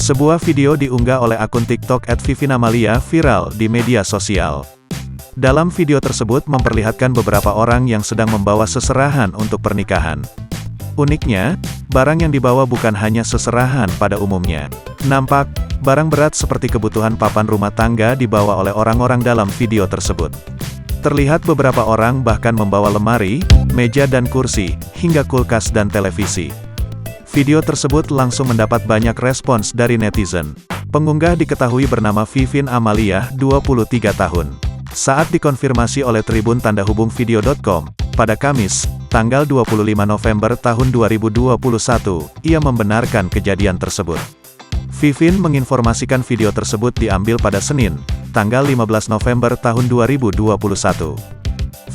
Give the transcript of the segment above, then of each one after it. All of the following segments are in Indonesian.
Sebuah video diunggah oleh akun TikTok @vivinamalia viral di media sosial. Dalam video tersebut memperlihatkan beberapa orang yang sedang membawa seserahan untuk pernikahan. Uniknya, barang yang dibawa bukan hanya seserahan pada umumnya. Nampak, barang berat seperti kebutuhan papan rumah tangga dibawa oleh orang-orang dalam video tersebut. Terlihat beberapa orang bahkan membawa lemari, meja dan kursi, hingga kulkas dan televisi. Video tersebut langsung mendapat banyak respons dari netizen. Pengunggah diketahui bernama Vivin Amalia, 23 tahun. Saat dikonfirmasi oleh Tribun Tanda Hubung Video.com, pada Kamis, tanggal 25 November tahun 2021, ia membenarkan kejadian tersebut. Vivin menginformasikan video tersebut diambil pada Senin, tanggal 15 November tahun 2021.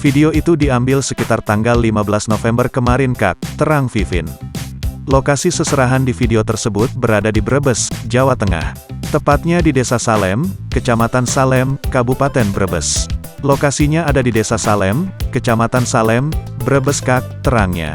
Video itu diambil sekitar tanggal 15 November kemarin Kak, terang Vivin. Lokasi seserahan di video tersebut berada di Brebes, Jawa Tengah. Tepatnya di Desa Salem, Kecamatan Salem, Kabupaten Brebes. Lokasinya ada di Desa Salem, Kecamatan Salem, Brebes Kak, terangnya.